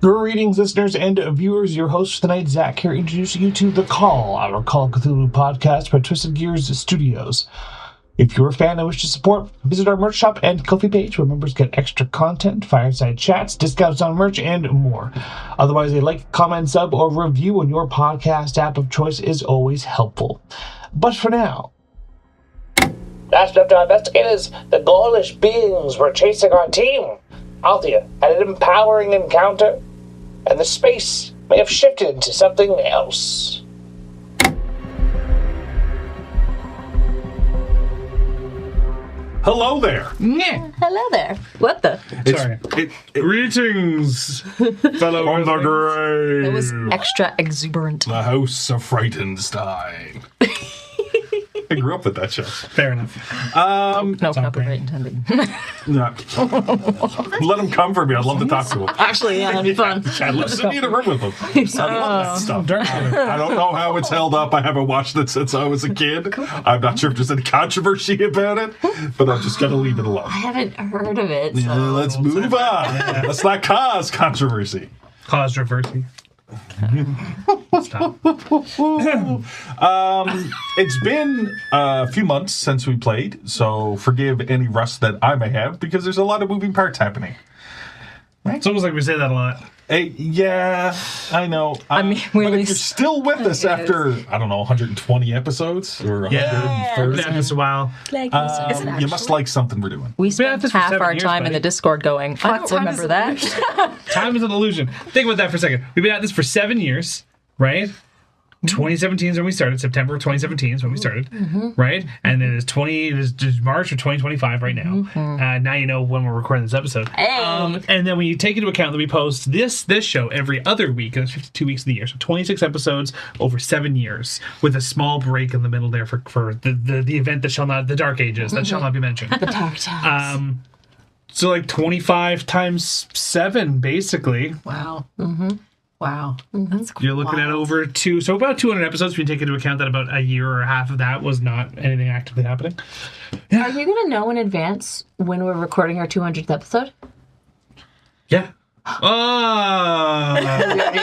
Greetings, listeners and viewers. Your host for tonight, Zach, here introducing you to The Call, our Call of Cthulhu podcast by Twisted Gears Studios. If you're a fan and wish to support, visit our merch shop and Ko-fi page where members get extra content, fireside chats, discounts on merch, and more. Otherwise, a like, comment, sub, or review on your podcast app of choice is always helpful. But for now... Last up to our investigators, the ghoulish beings were chasing our team. Althea had an empowering encounter, and the space may have shifted to something else. Hello there! Yeah. Hello there. What the? Sorry. Greetings, fellow on the grave. That was extra exuberant. The House of Frightenstein. I grew up with that show. Fair enough. No copyright intended. No. Let them come for me. I'd love to talk to them. Actually, yeah, that'd be fun. I'd love to sit in a room with them. I love that stuff. I don't know how it's held up. I haven't watched it since I was a kid. I'm not sure if there's any controversy about it, but I'm just going to leave it alone. I haven't heard of it. Yeah, let's move on. Let's not cause controversy. Cause reversey. Stop. It's been a few months since we played, so forgive any rust that I may have because there's a lot of moving parts happening. It's almost like we say that a lot. Yeah, I know. I mean, but if you're still with us after, I don't know, 120 episodes or 130, Been at this a while. you must like something we're doing. We at spent this for half 7 our years, time in buddy. the Discord going, I don't remember that. Time is an illusion. Think about that for a second. We've been at this for 7 years, right? 2017 is when we started. September of 2017 is when we started, right? And it is March of 2025 right now. Now you know when we're recording this episode. Hey. And then when you take into account that we post this show every other week, and it's 52 weeks of the year, so 26 episodes over 7 years, with a small break in the middle there for the event that shall not, the Dark Ages, that shall not be mentioned. The dark times. So like 25 times 7, basically. Wow. Wow. That's You're looking at over about 200 episodes. If you take into account that about a year or half of that was not anything actively happening. Are you going to know in advance when we're recording our 200th episode? Yeah. We already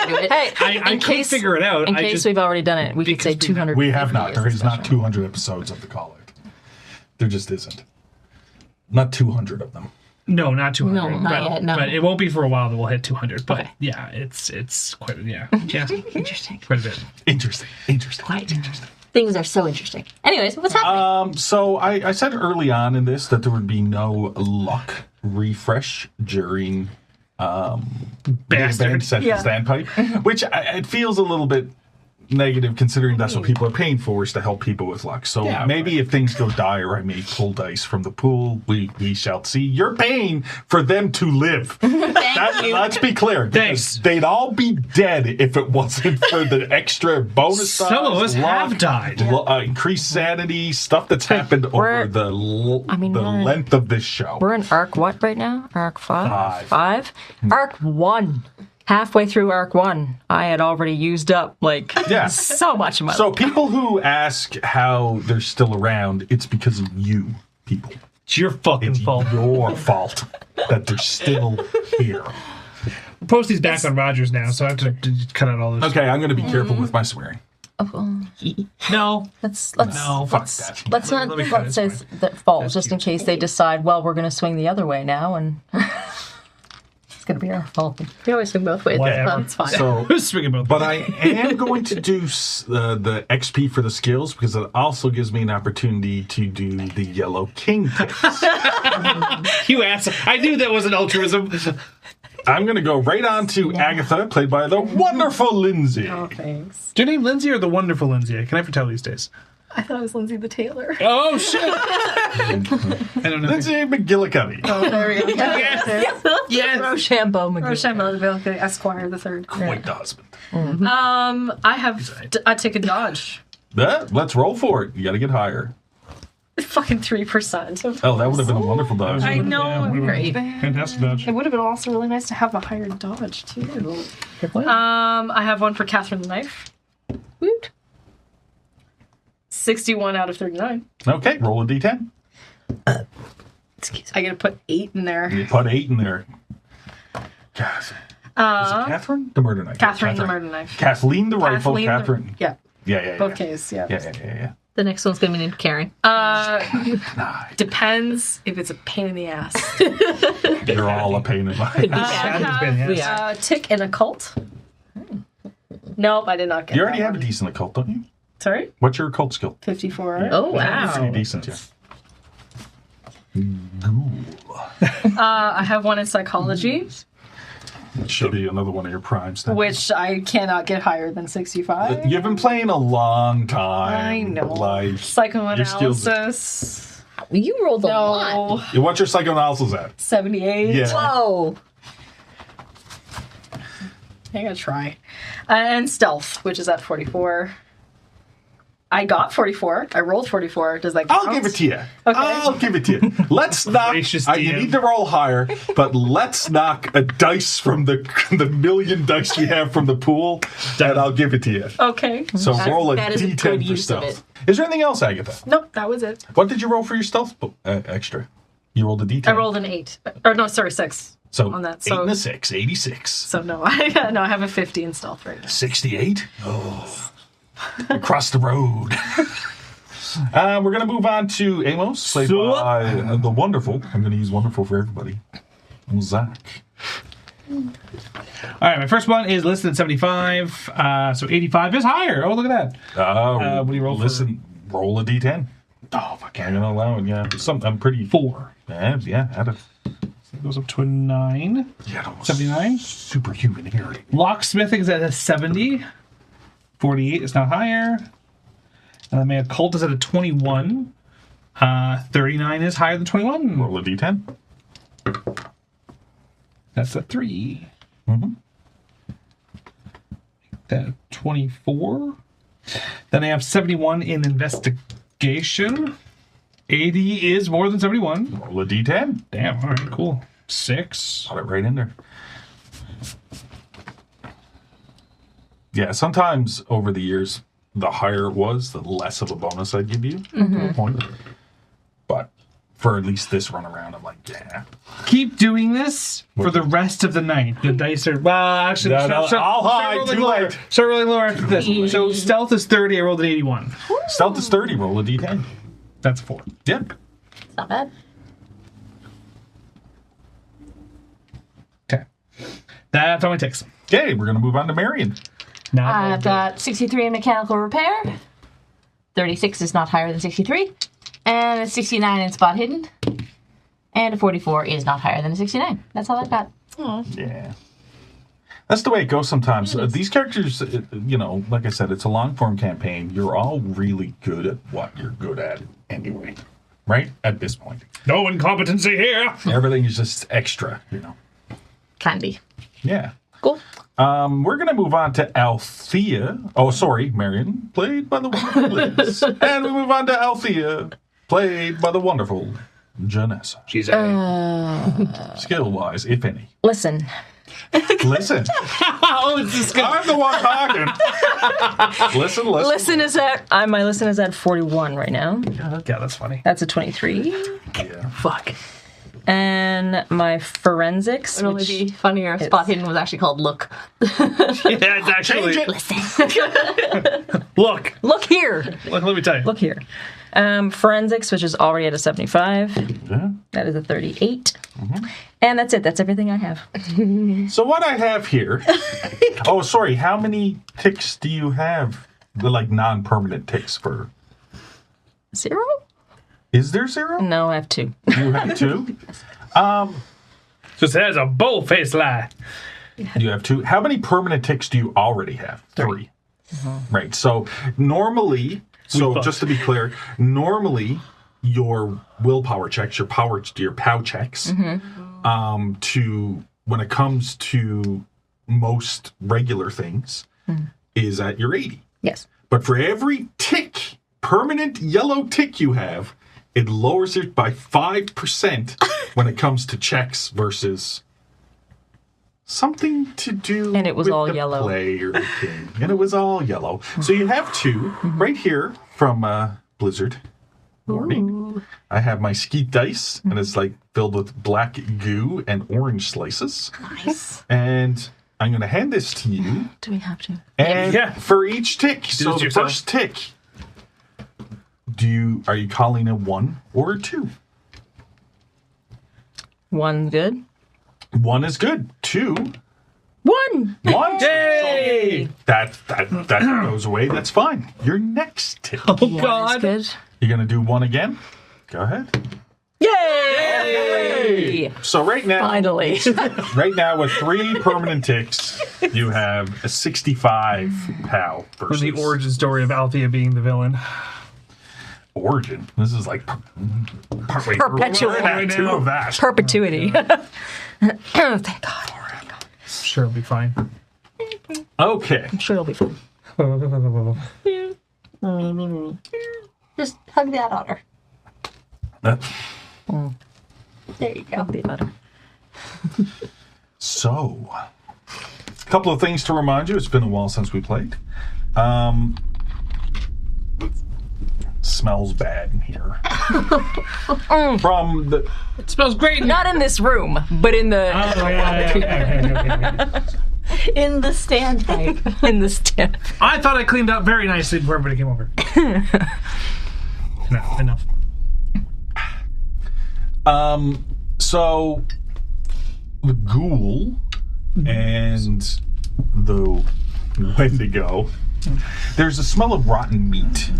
do it. Hey, I could figure it out. In case we've already done it, we could say 200. We have not. There is not 200 episodes of The Call Out. There just isn't. Not 200 of them. No, not 200. No, not yet, no. But it won't be for a while that we'll hit 200. But Okay. yeah, it's quite yeah. Interesting. Quite a bit. Interesting. Quite interesting. Things are so interesting. Anyways, what's happening? So I said early on in this that there would be no luck refresh during the event set standpipe, which it feels a little bit negative considering that's what people are paying for, is to help people with luck. So maybe if things go dire, I may pull dice from the pool. We shall see. You're paying for them to live. Let's be clear. Thanks. They'd all be dead if it wasn't for the extra bonus. Some of us have died. Increased sanity, stuff that's happened over the length of this show. We're in Arc what right now? Arc 5? 5. Arc 1. Halfway through Arc 1, I had already used up, so much of my life. So people who ask how they're still around, it's because of you people. It's your fucking fault. Your fault that they're still here. Post these back on Rogers now, so I have to cut out all this. Okay, I'm going to be careful with my swearing. No. Let's Fuck that. let's not Let me cut let's it. say that falls, just in case they decide, well, we're going to swing the other way now, and it's going to be our fault. We always swing both ways. Whatever. It's fine. So, Who's swinging about? but I am going to do the XP for the skills because it also gives me an opportunity to do the Yellow King tips. You asshole. I knew that wasn't altruism. I'm going to go right on to Agatha, played by the wonderful Lindsay. Oh, thanks. Is your name Lindsay or the wonderful Lindsay? I can never tell these days. I thought it was Lindsay the Taylor. Oh, shit. I don't know. Lindsay McGillicuddy. Oh, there we go. Yes. Rochambeau McGee. Rochambeau, Esquire the third. Quite the husband. I have I take a dodge. Let's roll for it. You got to get higher. Fucking 3%. Oh, that would have been a wonderful dodge. I know. Great. Fantastic dodge. It would have been also really nice to have a higher dodge too. I have one for Catherine the Knife. Woot. 61 out of 39. Okay, roll a d10. Excuse me. I gotta put 8 in there. You put 8 in there. Gosh. Is it Catherine? The murder knife. Catherine the murder knife. Kathleen the rifle. Kathleen Catherine. Yeah. Yeah. Both cases, yeah. Yeah. The next one's going to be named Karen. Depends if it's a pain in the ass. You're all a pain in my ass. Tick and occult. Nope, I did not get You already that have a one. decent occult, don't you? Sorry? What's your occult skill? 54. Oh, wow. Pretty decent, yeah. I have one in psychology, It should be another one of your primes. Then. which I cannot get higher than 65. You've been playing a long time. I know. Like, Psychoanalysis. You rolled a lot. No. what's your psychoanalysis at? 78. Yeah. Whoa. I'm gonna try. And stealth, which is at 44. I got 44. I rolled 44. Does that count? I'll give it to you. Okay. I'll give it to you. Let's knock. Gracious You DM. need to roll higher, but let's knock a dice from the million dice we have from the pool, and I'll give it to you. Okay. So roll a that is a d10 good for use of stealth. Is there anything else, Agatha? Nope, that was it. What did you roll for your stealth? Extra. You rolled a d10. I rolled an 8. Or no, sorry, 6 so on that. 8 So, and a 6, 86. so no, I have a 50 in stealth right now. 68? Oh. Across the road. We're going to move on to Amos, played by the wonderful, I'm going to use wonderful for everybody, Zach. All right, my first one is listed at 75. So 85 is higher. Oh, look at that. What do you roll for? Listen, roll a d10. Oh, fuck, I'm going to allow it, yeah. I'm pretty... 4. Yeah, out of... It goes up to a 9. Yeah, 79. Superhuman here. Locksmithing is at a 70. 48 is not higher. And then my occult is at a 21. 39 is higher than 21. Roll a d10. That's a 3. Mm-hmm. That 24. Then I have 71 in investigation. 80 is more than 71. Roll a d10. Damn, all right, cool. 6. Put it right in there. Yeah, sometimes over the years, the higher it was, the less of a bonus I'd give you. To a point. But for at least this run around, I'm like, yeah. Keep doing this for the rest of the night. The dice are... Well, actually... No, I'll hide. Too late. Start rolling lower after this. So stealth is 30. I rolled an 81. Stealth is 30. Roll a d10. That's a 4. Yep. It's not bad. Okay. That's all my ticks. Okay, we're going to move on to Marion. Now I've got 63 in mechanical repair. 36 is not higher than 63. And a 69 in spot hidden. And a 44 is not higher than a 69. That's all I've got. Yeah. That's the way it goes sometimes. These characters, like I said, it's a long-form campaign. You're all really good at what you're good at anyway. Right? At this point. no incompetency here. Everything is just extra, Can be. Yeah. Cool. We're going to move on to Althea. Oh, sorry, Marion, played by the wonderful Liz. And we move on to Althea, played by the wonderful Janessa. She's a... Skill-wise, if any. Listen. Listen. Oh, it's just good. I'm the one talking. Listen. Listen is at... my listen is at 41 right now. Yeah, that's funny. That's a 23. Yeah. Fuck. And my forensics, It would only be funnier if Spot Hidden was actually called Look. Yeah, it's actually... Look. Look here. Let me tell you. Look here. Forensics, which is already at a 75. Yeah. That is a 38. And that's it. That's everything I have. So what I have here... Oh, sorry. How many ticks do you have? The, non-permanent ticks for... 0? Is there 0? No, I have 2. You have 2? Just has a bull-faced lie. You have 2. How many permanent ticks do you already have? 3. Right. So normally, just to be clear, normally your willpower checks, your POW checks, to when it comes to most regular things, is at your 80. Yes. But for every tick, permanent yellow tick you have, it lowers it by 5% when it comes to checks versus something to do And it was with all the yellow. play or the thing. And it was all yellow. So you have 2 right here from Blizzard Warning. I have my skeet dice, and it's filled with black goo and orange slices. Nice. And I'm going to hand this to you. Do we have to? And Yeah. for each tick, so it the yourself. first tick, are you calling a 1 or a 2? 1's good. 1 is good. 2. 1! 1. Yay! That goes away. That's fine. Your next tick. Oh, That's God. good. You're going to do 1 again? Go ahead. Yay! So right now, Finally. right now with 3 permanent ticks, you have a 65 POW From versus the origin story of Althea being the villain. origin. This is like Perpetual. Act 2 of that. Perpetuity. Thank God. Sure, it'll be fine. Okay. I'm sure it'll be fun. Just hug that otter. That- There you go. Hug the otter. So, a couple of things to remind you. It's been a while since we played. Smells bad in here. From the It smells great. Not in this room, but in the In the standpipe. in the stand. I thought I cleaned up very nicely before everybody came over. No, enough. So the ghoul and the Wendigo. There's a smell of rotten meat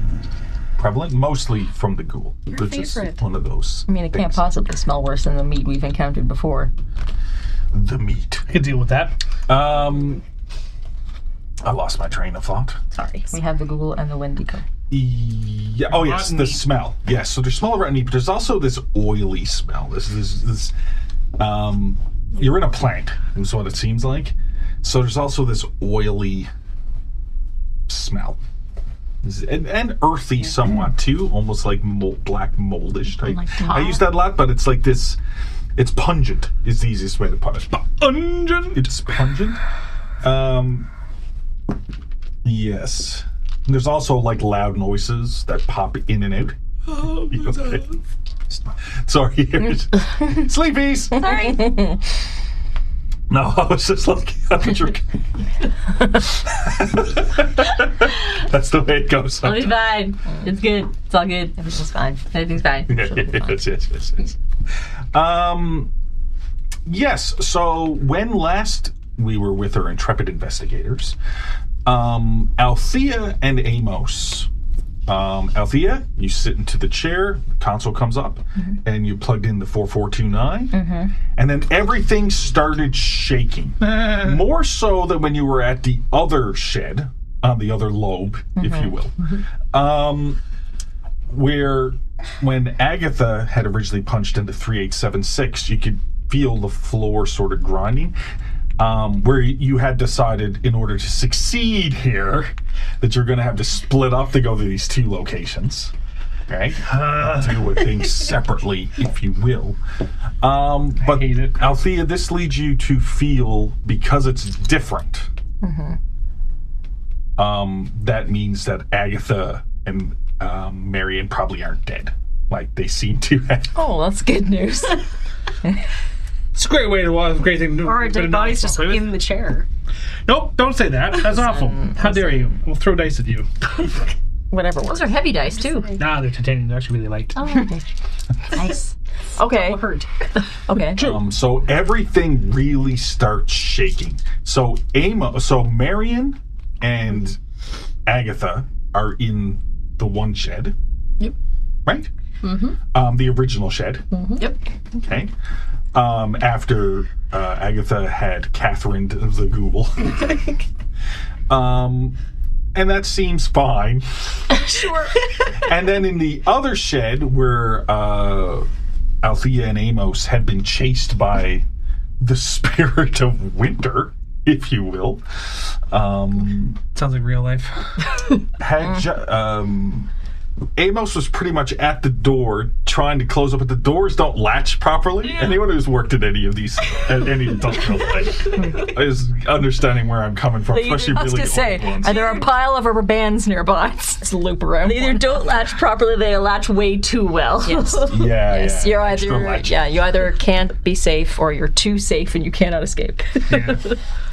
prevalent, mostly from the ghoul. Which is favorite. one of those. I mean, it can't things. possibly smell worse than the meat we've encountered before. The meat. I could deal with that. I lost my train of thought. Sorry. We have the Google and the Wendigo. Yeah. Oh, yes, Rotten the meat. smell. Yes, so there's smell of rotten meat, but there's also this oily smell. This you're in a plant, is what it seems like. So there's also this oily smell. And earthy somewhat, too. Almost like black moldish type. Like I use that a lot, but it's like this... It's pungent, is the easiest way to put it. Pungent. It's pungent. Yes. And there's also like loud noises that pop in and out. Okay. Sorry. Sleepies! Sorry. No, I was just looking at the drink. That's the way it goes. It'll be fine. It's good. It's all good. Everything's fine. Everything's fine. Yes. Yes, so when last we were with our intrepid investigators, Althea and Amos. Althea, you sit into the chair, the console comes up, and you plugged in the 4429, and then everything started shaking. More so than when you were at the other shed, on the other lobe, if you will. Where when Agatha had originally punched into 3876, you could feel the floor sort of grinding. Where you had decided, in order to succeed here, that you're going to have to split up to go to these 2 locations. Right? Deal with things separately, if you will. But hate it. Althea, this leads you to feel, because it's different, that means that Agatha and Marion probably aren't dead. Like, they seem to have. Oh, that's good news. It's a great way to watch. Great thing to do. Or a dead body's just in the chair. Nope, don't say that. That's awful. How dare you? We'll throw dice at you. Whatever Those works. are heavy dice, too. Nah, they're titanium. They're actually really light. Oh, okay. Nice. Okay. Hurt. Okay. So everything really starts shaking. So Marion and Agatha are in the one shed. Yep. Right? The original shed. Yep. Okay. After Agatha had Catherine the Google. And that seems fine. Sure. And then in the other shed where Althea and Amos had been chased by the spirit of winter, if you will, Sounds like real life. Amos was pretty much at the door trying to close up, but the doors don't latch properly. Anyone who's worked at any of these, at any industrial site, is understanding where I'm coming from, especially I was really gonna say, old ones. are there a pile of rubber bands nearby? Just loop around. They either don't latch properly, they latch way too well. Yes. Yeah. You're Extra either latch. you either can't be safe or you're too safe and you cannot escape. Yeah.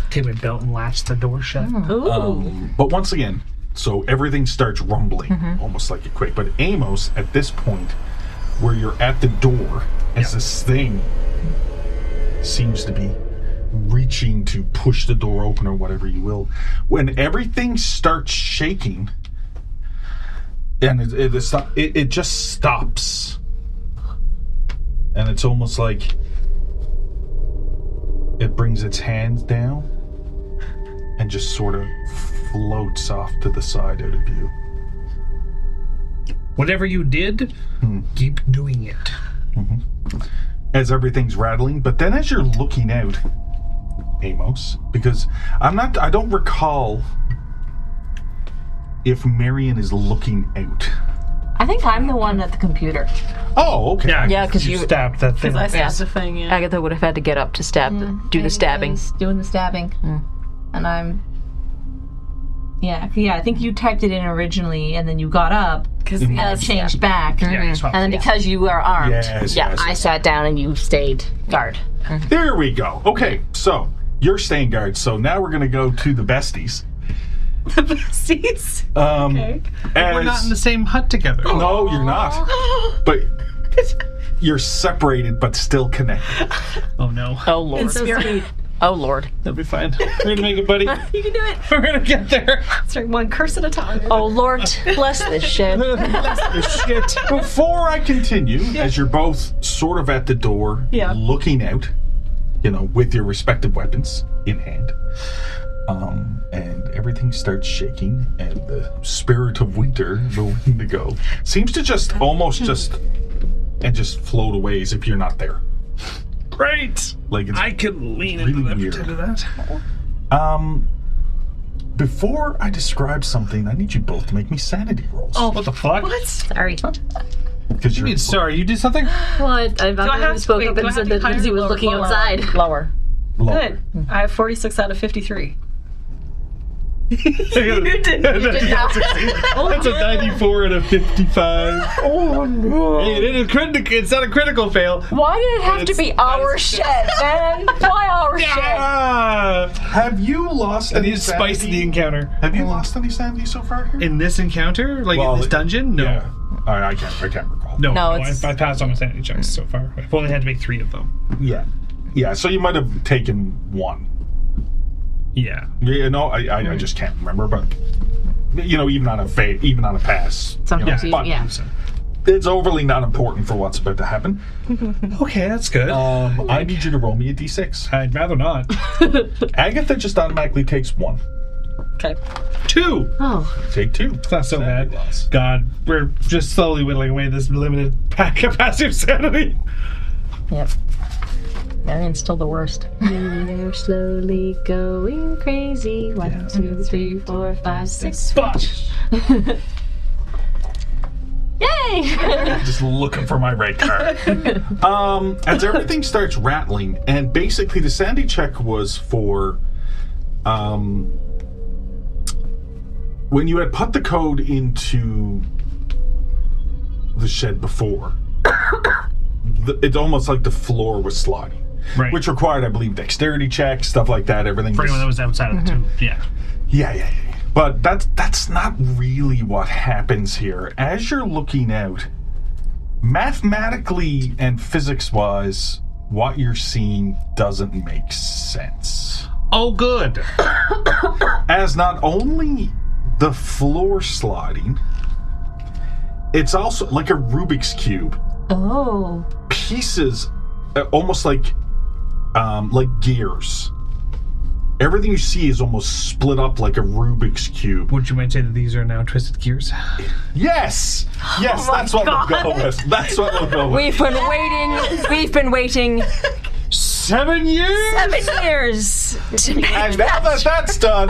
Take my belt and latch the door shut. But once again, so everything starts rumbling, almost like a quake. But Amos, at this point, where you're at the door, as this thing seems to be reaching to push the door open or whatever you will, when everything starts shaking, and it just stops. And it's almost like it brings its hands down and just sort of floats off to the side out of view. Whatever you did, keep doing it. As everything's rattling, but then as you're looking out, Amos, because I don't recall if Marion is looking out. I think I'm the one at the computer. Oh, okay. Yeah, 'cause you- stabbed that thing. I Yeah. saw the thing, yeah. Agatha would have had to get up to stab, do the stabbing. Doing the stabbing. And I'm... Yeah, I think you typed it in originally, and then you got up, and it changed back. Yeah, you swapped. And then because you are armed, Yes. I sat down and you stayed guard. There we go. Okay, so you're staying guard. So now we're going to go to the besties. Seats. Okay. We're not in the same hut together. No, you're not. But you're separated, but still connected. Oh no. Oh Lord. In spirit. Oh Lord. That'll be fine. We're gonna make it, buddy. You can do it. We're gonna get there. Sorry, one curse at a time. Oh Lord. Bless this shit. Shit. Before I continue, as you're both sort of at the door, looking out, with your respective weapons in hand, and everything starts shaking, and the spirit of winter, the Wendigo, seems to just float away as if you're not there. Great. Like it's I could lean really into that weird. pretend of that. Before I describe something, I need you both to make me sanity rolls. Oh, what the fuck? Sorry. Because You mean sorry? You did something? What? I've have- spoke wait, up do I and have said to that higher Lindsay or was lower? looking Lower. outside. Lower. Good. I have 46 out of 53. You did not. That's a 94 and a 55. Oh no! Hey, it's not a critical fail. Why did it have to be our shit, man? Why our shit? Ah! have you lost I any need to spice the encounter. Have you lost any sanity so far here? In this encounter, like in this dungeon, no. Yeah. I can't recall. No, it's- I passed all my sanity checks so far. I've only had to make 3 of them. Yeah. So you might have taken one. Yeah. I just can't remember, but even on a pass, Sometimes but it's overly not important for what's about to happen. Okay, that's good. I need you to roll me a d6. I'd rather not. Agatha just automatically takes 1. Okay. 2. Oh, Take 2. It's not so Sanity bad. loss. God, we're just slowly whittling away this limited capacity of sanity. Yep. Marion's still the worst. you're slowly going crazy. 1, 2, 3, 4, 5, 6. Spot. Yay! Just looking for my red card. As everything starts rattling, and basically the sanity check was for when you had put the code into the shed before, it's almost like the floor was sliding. Right. Which required, I believe, dexterity checks, stuff like that. Everything. For anyone that was outside of the tube. Yeah. Yeah. But that's not really what happens here. As you're looking out, mathematically and physics-wise, what you're seeing doesn't make sense. Oh, good. As not only the floor sliding, it's also like a Rubik's Cube. Oh. Pieces, almost like gears. Everything you see is almost split up like a Rubik's Cube. Would you might say that these are now twisted gears? Yes, that's what we'll go with. That's what we'll go with. We've been waiting 7 years? 7 years to make And now that that's done,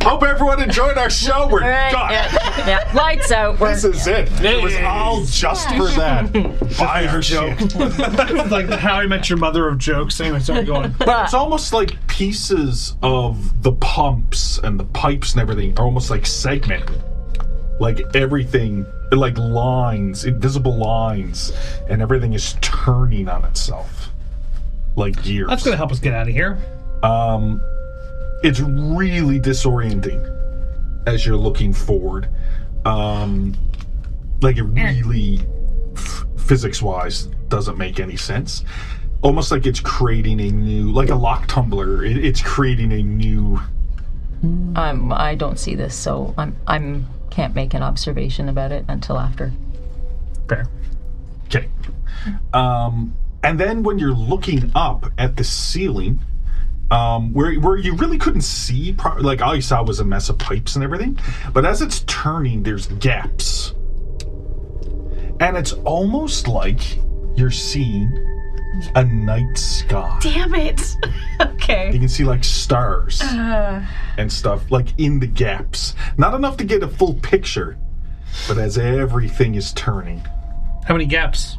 hope everyone enjoyed our show. We're done. Yeah. Lights out. This is it. It was all just for that. Buy our joke. It's like the How I Met Your Mother of jokes. Anyway, sorry, go on. It's almost like pieces of the pumps and the pipes and everything are almost like segmented. Like everything, like lines, invisible lines, and everything is turning on itself. Like gears. That's going to help us get out of here. It's really disorienting as you're looking forward. Like it really, physics-wise, doesn't make any sense. Almost like it's creating a new, like a lock tumbler. It's creating a new. I don't see this, so I'm can't make an observation about it until after. Fair. Okay. And then when you're looking up at the ceiling, where you really couldn't see, like all you saw was a mess of pipes and everything, but as it's turning, there's gaps. And it's almost like you're seeing a night sky. Damn it. Okay. You can see like stars and stuff like in the gaps. Not enough to get a full picture, but as everything is turning. How many gaps?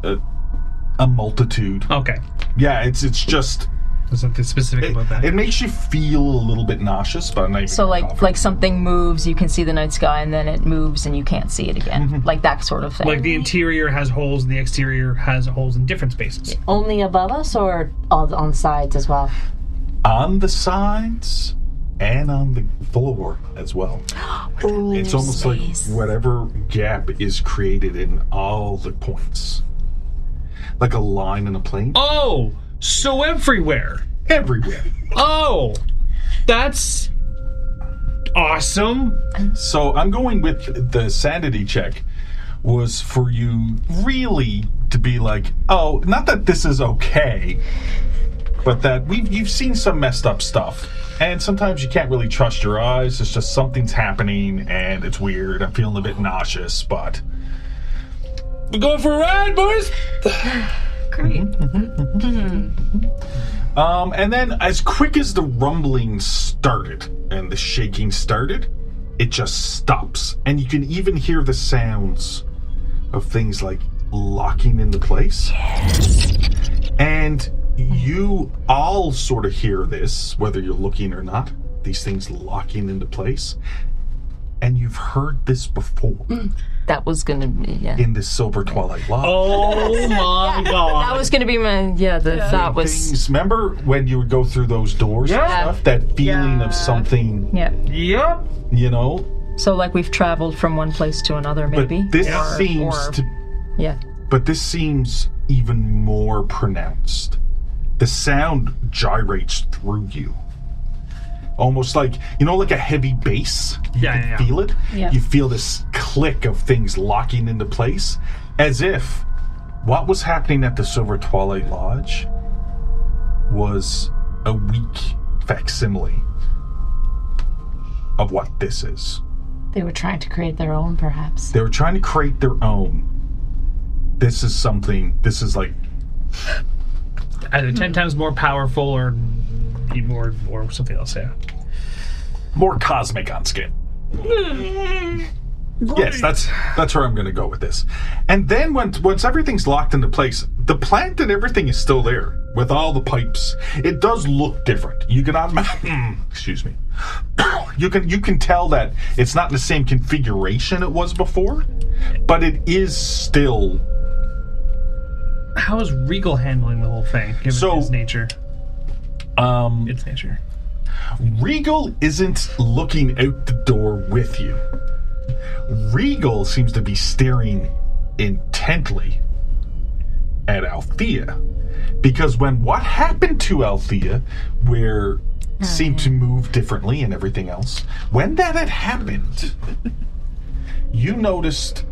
A multitude. Okay. Yeah, it's just. There's something specific about that. It makes you feel a little bit nauseous, but I'm not even So gonna cough. like something moves, you can see the night sky, and then it moves and you can't see it again. Like that sort of thing. Like the interior has holes and the exterior has holes in different spaces. Only above us or on the sides as well? On the sides and on the floor as well. It's almost like whatever gap is created in all the points. Like a line in a plane. Oh! So everywhere. Everywhere. Oh! That's awesome. So I'm going with the sanity check was for you really to be like, oh, not that this is okay, but that you've seen some messed up stuff. And sometimes you can't really trust your eyes. It's just something's happening and it's weird. I'm feeling a bit nauseous, but we're going for a ride, boys. Great. And then as quick as the rumbling started and the shaking started, it just stops. And you can even hear the sounds of things like locking into place. Yes. And you all sort of hear this, whether you're looking or not, these things locking into place. And you've heard this before. that was gonna be In the Silver Twilight Lodge. Oh my god. That was gonna be my thought was Things, remember when you would go through those doors and stuff? That feeling of something, Yep. you know? so like we've traveled from one place to another maybe. But this But this seems even more pronounced. The sound gyrates through you. Almost like, like a heavy bass. You can feel it. Yeah. You feel this click of things locking into place. As if what was happening at the Silver Twilight Lodge was a weak facsimile of what this is. They were trying to create their own, perhaps. They were trying to create their own. This is like Either 10 times more powerful or something else, yeah. more cosmic on scale. Yes, that's where I'm going to go with this. And then once everything's locked into place, the plant and everything is still there with all the pipes. It does look different. You can excuse me. You can tell that it's not in the same configuration it was before, but it is still. How is Regal handling the whole thing, given his nature? Its nature. Regal isn't looking out the door with you. Regal seems to be staring intently at Althea. Because when what happened to Althea, where seemed to move differently and everything else, when that had happened, you noticed,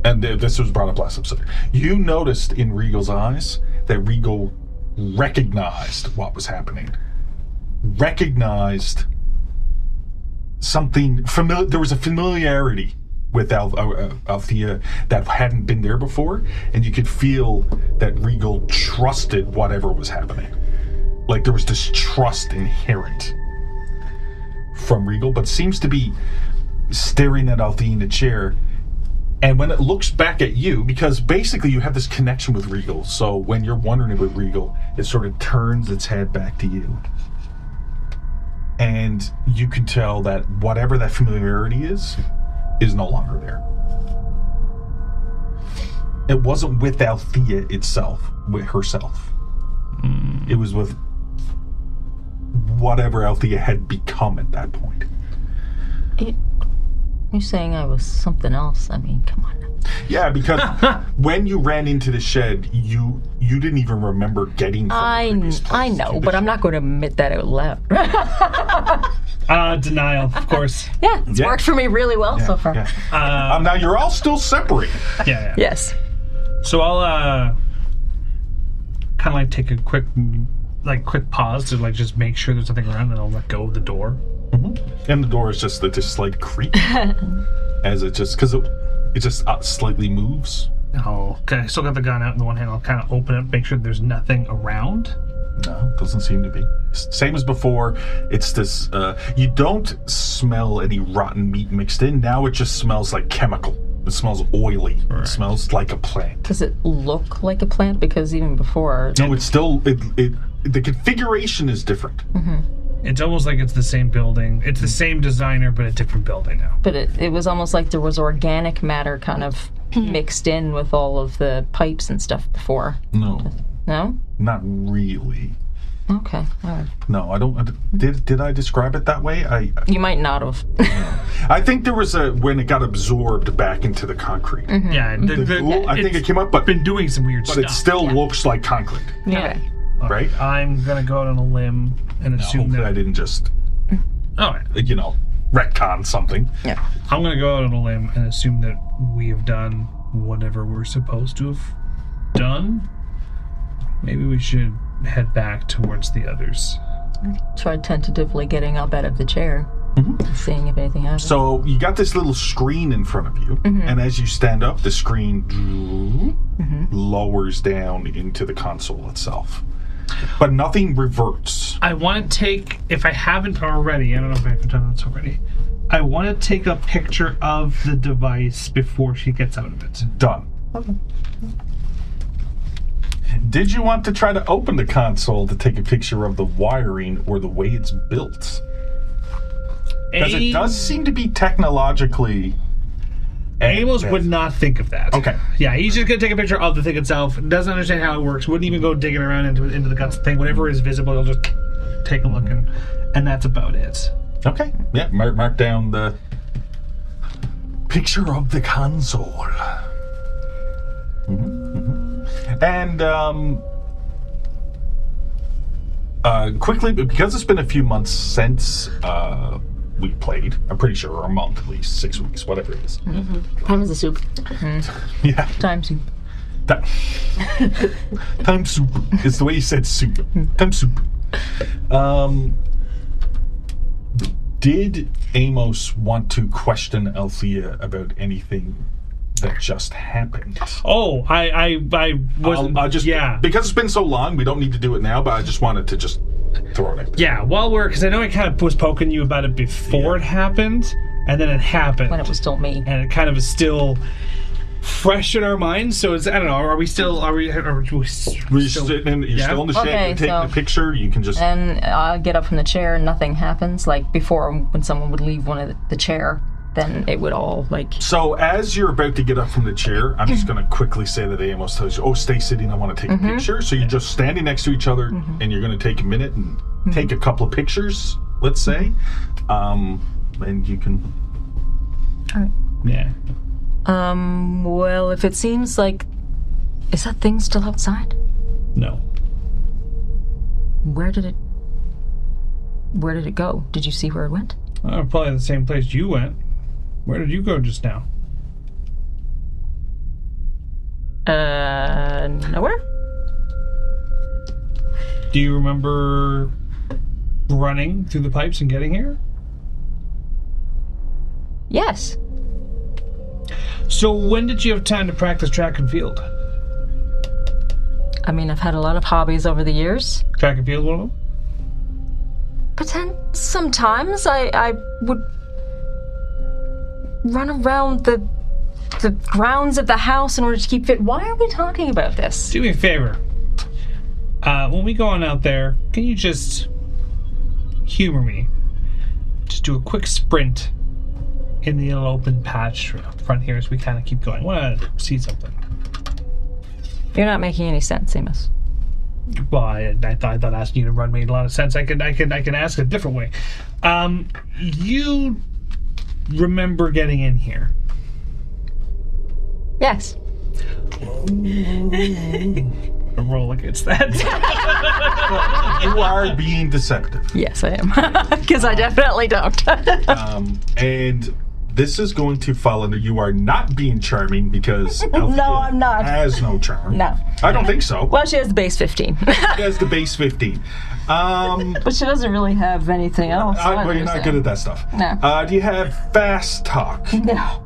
and this was brought up last episode, you noticed in Regal's eyes that Regal recognized what was happening. Recognized something familiar. There was a familiarity with Althea that hadn't been there before, and you could feel that Regal trusted whatever was happening. Like there was this trust inherent from Regal, but seems to be staring at Althea in the chair. And when it looks back at you, because basically you have this connection with Regal, so when you're wondering about Regal, it sort of turns its head back to you. And you can tell that whatever that familiarity is no longer there. It wasn't with Althea itself, with herself. It was with whatever Althea had become at that point. You're saying I was something else. I mean, come on. Yeah, because when you ran into the shed, you didn't even remember getting from the previous place I know, but I'm not going to admit that out loud. Denial, of course. Yeah, it's worked for me really well so far. Yeah. Now you're all still separated. Yeah. Yes. So I'll kind of like take a quick pause to like just make sure there's nothing around, and I'll let go of the door. Mm-hmm. And the door is just this slight creak as it just slightly moves. Oh, okay. I still got the gun out in the one hand. I'll kind of open it, make sure there's nothing around. No, doesn't seem to be. Same as before. It's this. You don't smell any rotten meat mixed in. Now it just smells like chemical. It smells oily. Right. It smells like a plant. Does it look like a plant? Because even before... No, it's still... the configuration is different. Mm-hmm. It's almost like it's the same building. It's the same designer, but a different building now. But it was almost like there was organic matter kind of mixed in with all of the pipes and stuff before. No. No? Not really. Okay, all right. No, I don't... Did I describe it that way? You might not have. I think there was when it got absorbed back into the concrete. Mm-hmm. Yeah. I think it came up, but... been doing some weird stuff. But it still looks like concrete. Yeah. Okay. Right? I'm going to go out on a limb and assume hopefully that... I didn't just... All right. Retcon something. Yeah. I'm going to go out on a limb and assume that we have done whatever we're supposed to have done. Maybe we should head back towards the others. Tried tentatively getting up out of the chair, seeing if anything happens. So you got this little screen in front of you, and as you stand up, the screen lowers down into the console itself. But nothing reverts. I want to take, if I haven't already, I don't know if I haven't done this already, I want to take a picture of the device before she gets out of it. Done. Okay. Did you want to try to open the console to take a picture of the wiring or the way it's built? Because it does seem to be technologically... Amos would not think of that. Okay. Yeah, he's just going to take a picture of the thing itself, doesn't understand how it works, wouldn't even go digging around into the guts thing. Whatever is visible, he'll just take a look, and that's about it. Okay. Yeah, mark down the picture of the console. And quickly, because it's been a few months since we played, I'm pretty sure, or a month at least, 6 weeks, whatever it is. Time is the soup. Yeah. Time soup. Time soup. It's the way you said soup. Time soup. Did Amos want to question Althea about anything that just happened? Oh, I wasn't... I'll just, yeah. Because it's been so long, we don't need to do it now, but I just wanted to just throw it out there. Yeah, because I know I kind of was poking you about it before it happened, and then it happened. When it was still me. And it kind of is still fresh in our minds, so it's, I don't know, are we still You're still in the shed, Okay, you take so- the picture, you can just... And I get up from the chair and nothing happens. Like before, when someone would leave one of the chair, then it would all like... So as you're about to get up from the chair, I'm just going to quickly say that Amos tells you, oh, stay sitting, I want to take a picture. So you're just standing next to each other, and you're going to take a minute and take a couple of pictures, let's say. And you can... All right. Yeah. Well, if it seems like... Is that thing still outside? No. Where did it go? Did you see where it went? Probably the same place you went. Where did you go just now? Nowhere? Do you remember running through the pipes and getting here? Yes. So when did you have time to practice track and field? I mean, I've had a lot of hobbies over the years. Track and field, one of them? But then sometimes I would run around the grounds of the house in order to keep fit. Why are we talking about this? Do me a favor. When we go on out there, can you just humor me? Just do a quick sprint in the little open patch up front here as we kind of keep going. I want to see something. You're not making any sense, Amos. Well, I thought asking you to run made a lot of sense. I can ask a different way. You remember getting in here? Yes. Roll against that. You are being deceptive. Yes, I am. Because I definitely don't. And this is going to fall under you are not being charming because Althea I'm not. has no charm. No. I don't think so. Well, she has the base 15. She has the base 15. But she doesn't really have anything else. Well, you're not good at that stuff. No. Do you have fast talk? No.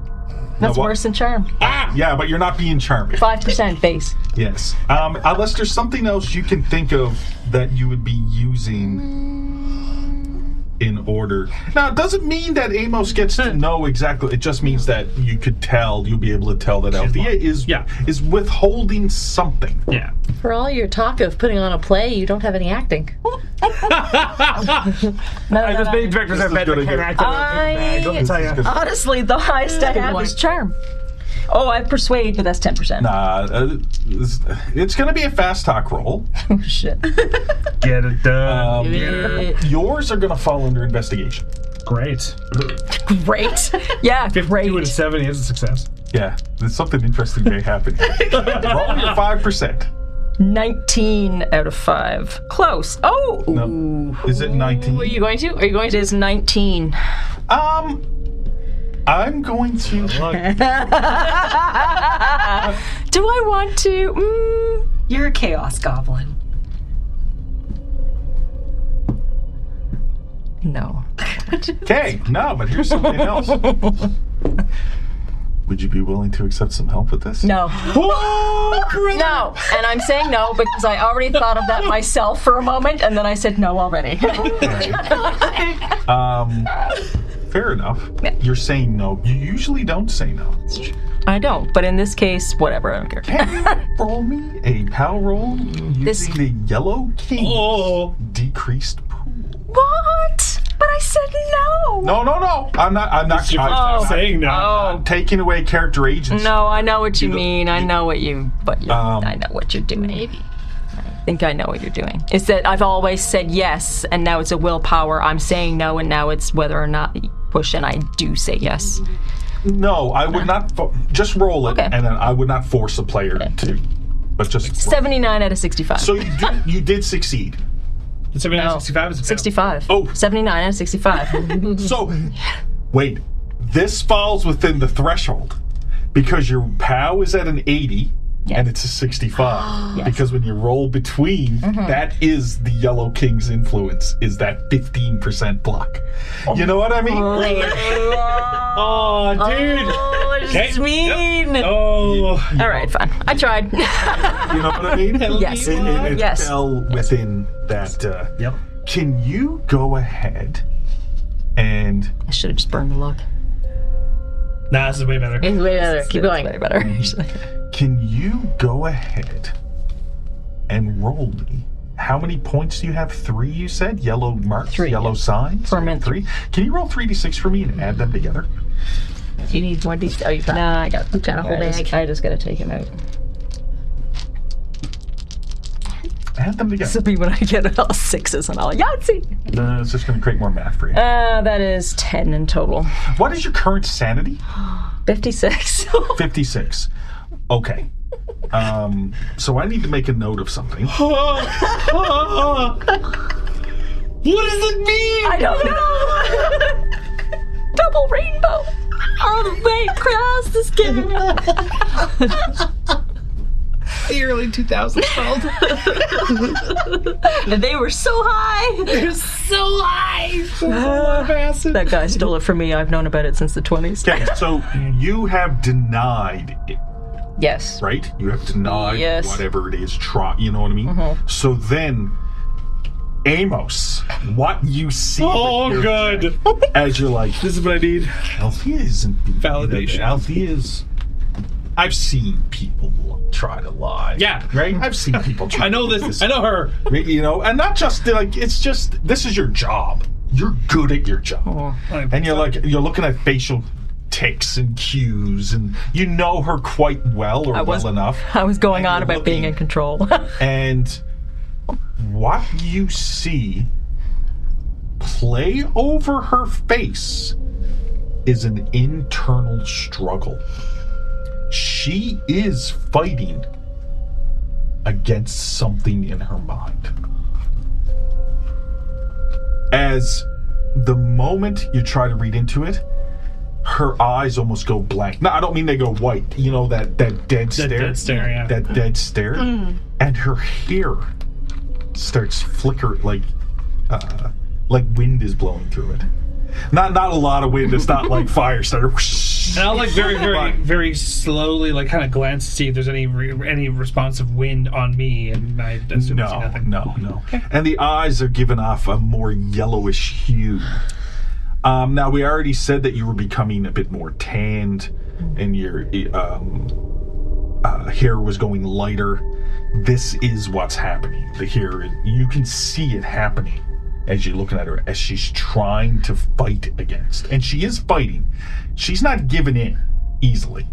That's what? worse than charm. Yeah, but you're not being charming. 5% base. Yes. Unless there's something else you can think of that you would be using in order. Now, it doesn't mean that Amos gets to know exactly. It just means that you could tell, you'll be able to tell that Althea is withholding something. Yeah. For all your talk of putting on a play, you don't have any acting. I just made directors have better acting. Let me tell you. Honestly, the highest I have is charm. Oh, I have persuade, but that's 10%. Nah, it's going to be a fast talk roll. Oh, shit. Get it done. Yours are going to fall under investigation. Great. Great. Yeah, 52 great. out of 70 is a success. Yeah, there's something interesting may happen here. Roll your 5%. 19 out of 5. Close. Oh! No. Is it 19? Are you going to? Are you going It to? is 19. I'm going to... Do I want to? You're a chaos goblin. No. Okay, no, but here's something else. Would you be willing to accept some help with this? No. No. And I'm saying no because I already thought of that myself for a moment, and then I said no already. Fair enough. Yeah. You're saying no. You usually don't say no. I don't, but in this case, whatever, I don't care. Can you roll me a PAL roll using the Yellow King's decreased pool? What? But I said no. No. I'm not saying no. I'm taking away character agency. No, I know what you mean. I know what you, but I know what you're doing. Maybe. I think I know what you're doing. It's that I've always said yes, and now it's a willpower. I'm saying no, and now it's whether or not you push, and I do say yes. No, I would not. Just roll it, Okay. and then I would not force a player to. But just 79 out of 65. So you did succeed. 79 65 is a 65. Oh. 79 out of 65. So wait, this falls within the threshold because your POW is at an 80. Yes. And it's a 65. Yes. Because when you roll between, that is the Yellow King's influence, is that 15% block. You know what I mean? Oh, dude. Oh, it's mean. Oh. All right, fine. I tried. You know what I mean? Yes. It Yes. fell within that. Yep. Can you go ahead and... I should have just burned the luck. Nah, this is way better. It's way better. Keep going. Way better. Can you go ahead and roll me? How many points do you have? 3, you said? Yellow marks? 3, yellow yeah. signs? For a minute. 3? Can you roll 3d6 for me and add them together? Do you need more detail? Oh, you've got. Nah, I got You've got a whole bag. I just gotta take him out. Add them together. This will be when I get all 6s and all Yahtzee. It's just going to create more math for you. That is 10 in total. What is your current sanity? 56. 56. Okay. So I need to make a note of something. What does it mean? I don't know. Double rainbow. All the way across the sky. The early 2000s called. And they were so high. They're so high. So acid. That guy stole it from me. I've known about it since the 20s. Okay, so you have denied it, Yes. right? You have denied Yes. whatever it is. You know what I mean? So then, Amos, what you see? Oh, with your good. check as you're like, This is what I need. Althea isn't Validation. Althea's. I've seen people try to lie. Yeah. Right? I've seen people try I know this. I know her. You know, and not just like, it's just, this is your job. You're good at your job. And you're looking at facial tics and cues, and you know her quite well or well enough. I was going And on you're about being in control. And what you see play over her face is an internal struggle. She is fighting against something in her mind. As the moment you try to read into it, her eyes almost go blank. Now, I don't mean they go white. You know, that dead stare? Dead stare, yeah. That dead stare. And her hair starts flicker like wind is blowing through it. Not a lot of wind. It's not like fire starter. And I'll like very slowly, like kind of glance to see if there's any responsive wind on me, and I assume see nothing. No. And the eyes are giving off a more yellowish hue. Now, we already said that you were becoming a bit more tanned, and your hair was going lighter. This is what's happening. The hair, you can see it happening as you're looking at her, as she's trying to fight against. And she is fighting. She's not giving in easily.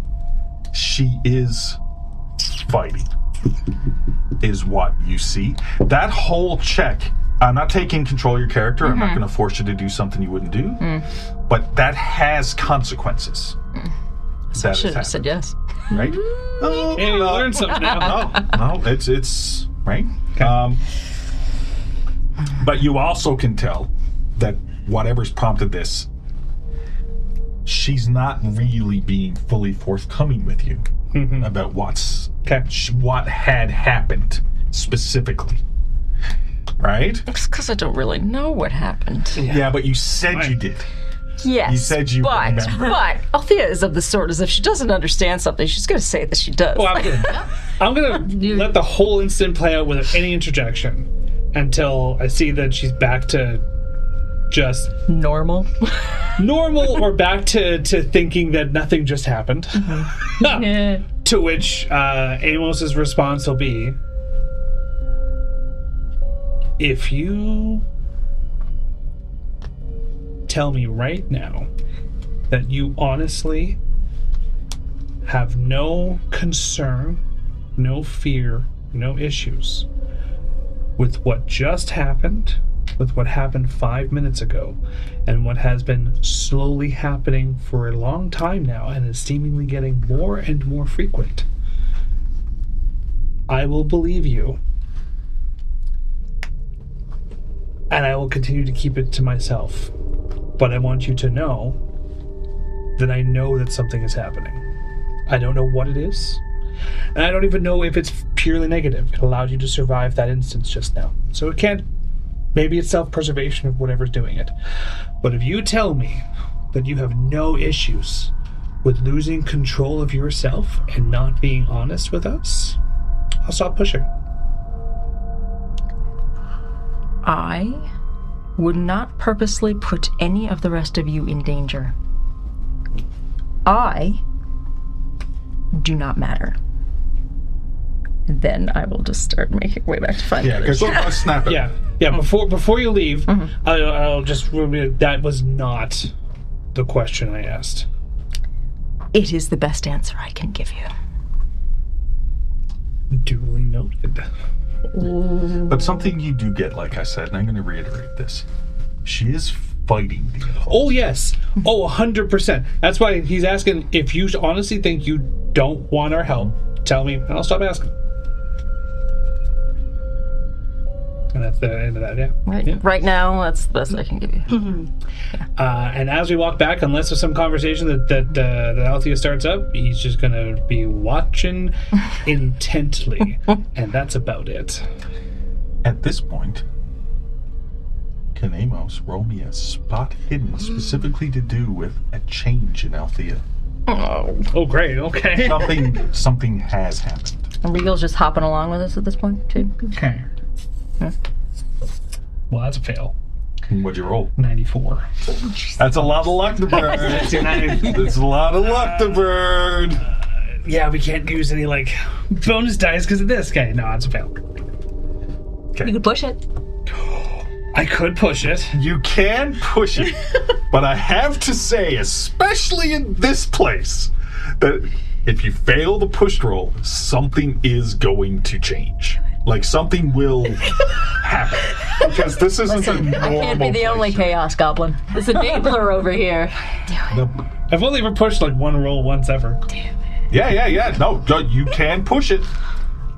She is fighting, is what you see. That whole check, I'm not taking control of your character. I'm not going to force you to do something you wouldn't do. But that has consequences. I should have said yes. Right? Hey, we learned something now. No, it's right. Okay. But you also can tell that whatever's prompted this, she's not really being fully forthcoming with you about what had happened specifically. Right? It's because I don't really know what happened. Yeah, but you said you did. Yes. You said you remember. But Althea is of the sort as if she doesn't understand something, she's going to say that she does. Well, I'm gonna let the whole incident play out without any interjection until I see that she's back to just normal or back to thinking that nothing just happened. To which Amos's response will be, if you tell me right now that you honestly have no concern, no fear, no issues with what just happened, with what happened 5 minutes ago, and what has been slowly happening for a long time now and is seemingly getting more and more frequent, I will believe you. And I will continue to keep it to myself. But I want you to know that I know that something is happening. I don't know what it is. And I don't even know if it's purely negative. It allowed you to survive that instance just now. So it can't... Maybe it's self-preservation of whatever's doing it. But if you tell me that you have no issues with losing control of yourself and not being honest with us, I'll stop pushing. I would not purposely put any of the rest of you in danger. I do not matter. Then I will just start making way back to 5 minutes. Yeah, because snap it. Yeah. Before you leave, I'll just remember that was not the question I asked. It is the best answer I can give you. Duly noted. But something you do get, like I said, and I'm going to reiterate this, she is fighting the impulse. Oh, yes. Oh, 100%. That's why he's asking, if you honestly think you don't want our help, tell me, and I'll stop asking. And that's the end of that, yeah. Right, Yeah. right now, that's the best I can give you. And as we walk back, unless there's some conversation that Althea starts up, he's just going to be watching intently. And that's about it. At this point, can Amos roll me a spot hidden specifically to do with a change in Althea? Oh, great. Okay. Something has happened. And Regal's just hopping along with us at this point, too. Okay. Yeah. Well, that's a fail. What'd you roll? 94. That's a lot of luck to burn. That's a lot of luck to burn. Yeah, we can't use any, like, bonus dice because of this guy. No, it's a fail. You could push it. I could push it. You can push it, but I have to say, especially in this place, that if you fail the push roll, something is going to change. Like, something will happen. Because this isn't a normal I can't be the only chaos goblin. It's enabler over here. I've only ever pushed, like, one roll once ever. Yeah. No, you can push it.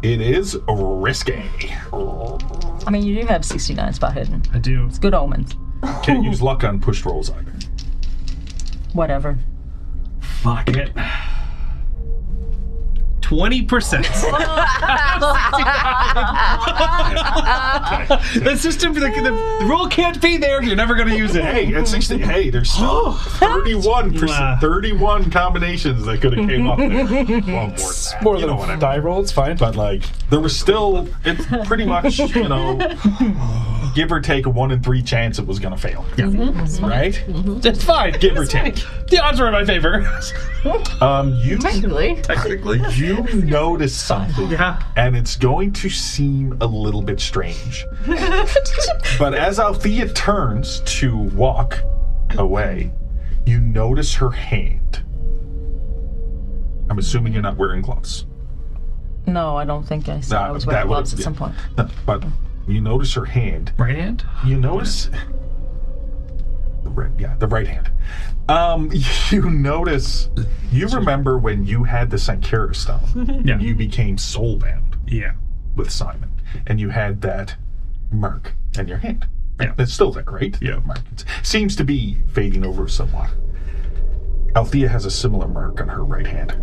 It is risky. I mean, you do have 69 spot hidden. I do. It's good omens. Can't use luck on pushed rolls either. Whatever. Fuck it. 20%. The system, the rule can't be there. You're never going to use it. Hey, at 60, there's still 31%, 31 combinations that could have came up there. Well, More than a die roll, it's fine. But, like, there was still, it's pretty much, give or take a 1 in 3 chance it was going to fail. Yeah. Right? It's fine. Give or take. The odds are in my favor. Technically. You notice something, Yeah. and it's going to seem a little bit strange. But as Althea turns to walk away, you notice her hand. I'm assuming you're not wearing gloves. No, I don't think I saw. I was wearing gloves at some point. No, but you notice her hand. Right hand? You notice the right hand. You notice. You remember when you had the Sankara stone? Yeah. You became soulbound Yeah. with Simon, and you had that mark in your hand. Yeah. It's still there, right? Yeah. Mark. It seems to be fading over somewhat. Althea has a similar mark on her right hand.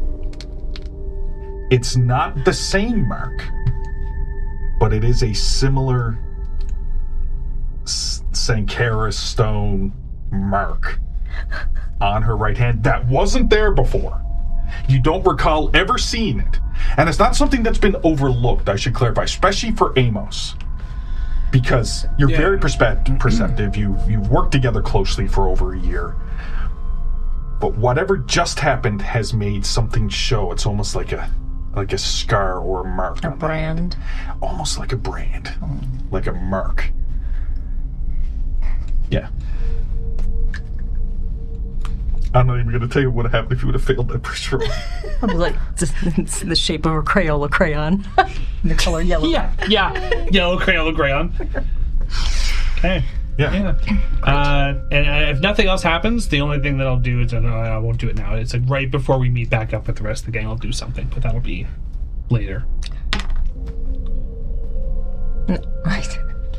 It's not the same mark, but it is a similar Sankara stone mark on her right hand that wasn't there before. You don't recall ever seeing it. And it's not something that's been overlooked, I should clarify, especially for Amos. Because you're very perceptive. You've worked together closely for over a year. But whatever just happened has made something show. It's almost like a scar or a mark. A brand. Almost like a brand. Like a mark. Yeah. I'm not even going to tell you what would have happened if you would have failed that first roll. I was like, it's the shape of a Crayola crayon. The color yellow. Yeah. Yellow crayon. Okay. Yeah. And if nothing else happens, the only thing that I'll do is, I won't do it now, it's like right before we meet back up with the rest of the gang, I'll do something, but that'll be later. No, I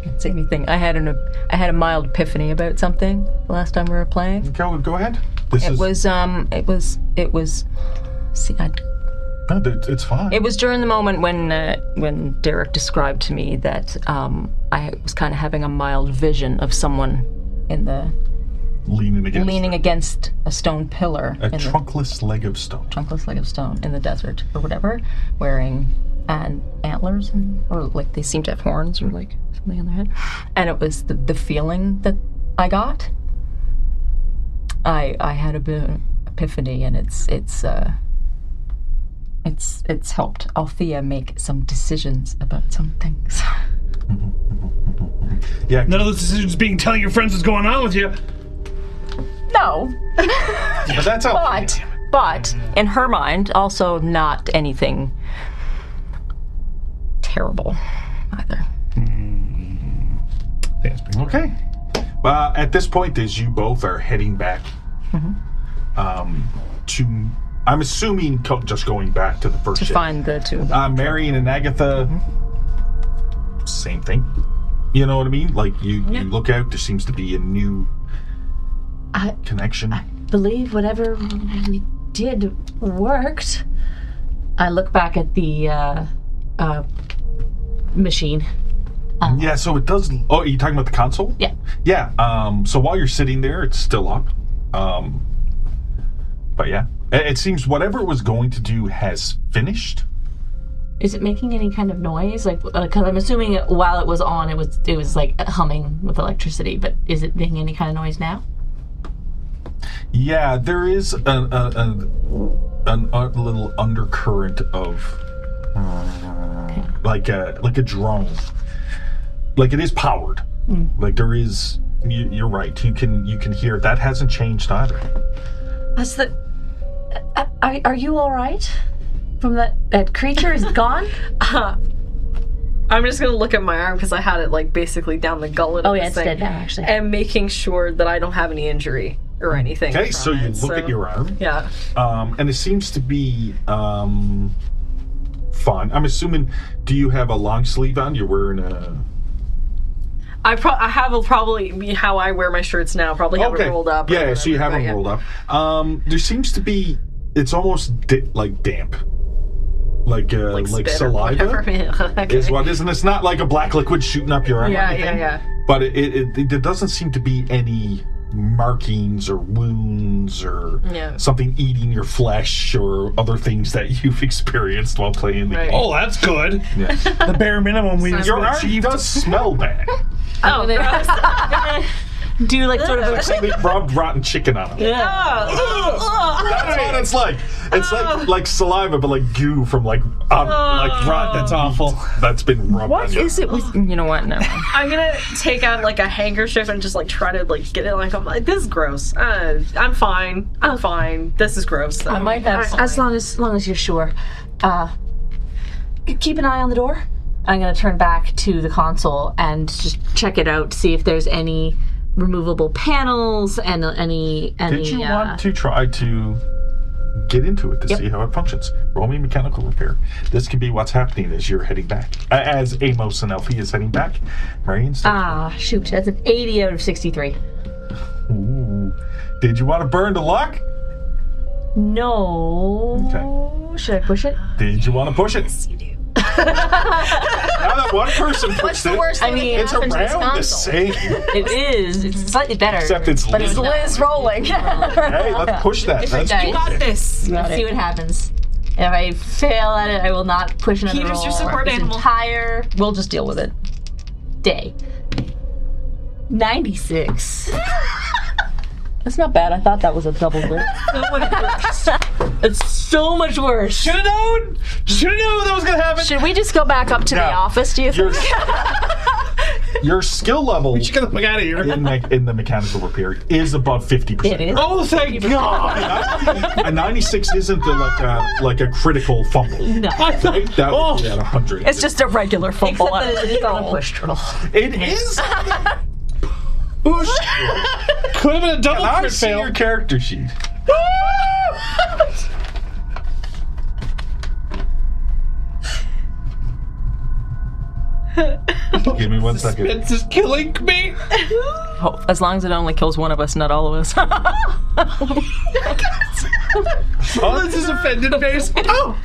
can't say anything. I had a mild epiphany about something the last time we were playing. Go ahead. It was. See, No, it's fine. it was during the moment when Derek described to me that I was kind of having a mild vision of someone in the leaning against a stone pillar. a trunkless leg of stone. Trunkless leg of stone in the desert or whatever, wearing antlers or like they seem to have horns or like something on their head. And it was the feeling that I got. I had a bit of epiphany, and it's helped Althea make some decisions about some things. Yeah. None of those decisions being telling your friends what's going on with you. No, But that's how. but in her mind, also not anything terrible either. Okay. At this point, as you both are heading back to, I'm assuming just going back to the first To ship. find the two. Marion and Agatha, same thing. You know what I mean? Like, you look out, there seems to be a new connection. I believe whatever we did worked. I look back at the machine. Yeah, so it does... Oh, are you talking about the console? Yeah. Yeah, so while you're sitting there, it's still up. But yeah, it seems whatever it was going to do has finished. Is it making any kind of noise? Like, because I'm assuming while it was on, it was like humming with electricity. But is it making any kind of noise now? Yeah, there is a little undercurrent of like a drone. Like, it is powered. Like, there is. You're right. You can hear it. That hasn't changed either. That's the. Are you all right? From that creature is gone? I'm just gonna look at my arm because I had it like basically down the gullet. Oh of yeah, this it's thing, dead now actually. and making sure that I don't have any injury or anything. Okay, so you look at your arm. Yeah. And it seems to be fine. I'm assuming. Do you have a long sleeve on? You're wearing a. I have probably be how I wear my shirts now. Probably have it rolled up. Yeah, so you have them rolled up. There seems to be. It's almost like damp. Like saliva okay. is what it is, and it's not like a black liquid shooting up your arm. Yeah. But it doesn't seem to be any markings or wounds or something eating your flesh or other things that you've experienced while playing the game. Oh, that's good. Yeah. The bare minimum we Your arm does smell bad. I'm gonna do like sort of Somebody rubbed rotten chicken on it. yeah. That's what it's like. It's like saliva, but like goo from like rotten. That's awful. That's been rubbed on What you. is it with... You know what? No. I'm gonna take out like a handkerchief and just like try to like get it. Like I'm like, this is gross. I'm fine. I'm fine. This is gross. I might have... As long as you're sure. Keep an eye on the door. I'm gonna turn back to the console and just check it out, see if there's any removable panels and any. Did you want to try to get into it to see how it functions? Roll me mechanical repair. This could be what's happening as you're heading back. As Amos and Elfie is heading back. Marion? Shoot, that's an 80 out of 63. Ooh. Did you want to burn the luck? No. Okay. Should I push it? Did you want to push it? Yes, you do. Now that one person pushed it, I mean, it's around the same. it is. It's slightly better. Except it's but it's Liz rolling. Hey, let's push that. That's dice. You got this. Let's see what happens. If I fail at it, I will not push another Peter's roll. your support This animal. entire, we'll just deal with it. Day. 96. That's not bad. I thought that was a double grip. It's so much worse. Should have known that was gonna happen. Should we just go back up to the office, do you think? Your skill level We should get the fuck out of here. in the mechanical repair is above 50%. It is. Oh, thank God. A 96 isn't like a critical fumble. No. Right? That would be at 100. It's just a regular fumble. Except that it's on a push roll. It is. Could have been a double I crit see fail. your character sheet. Give me 1 second. This is killing me. Oh, as long as it only kills one of us, not all of us. Oh, this is offended face. Oh.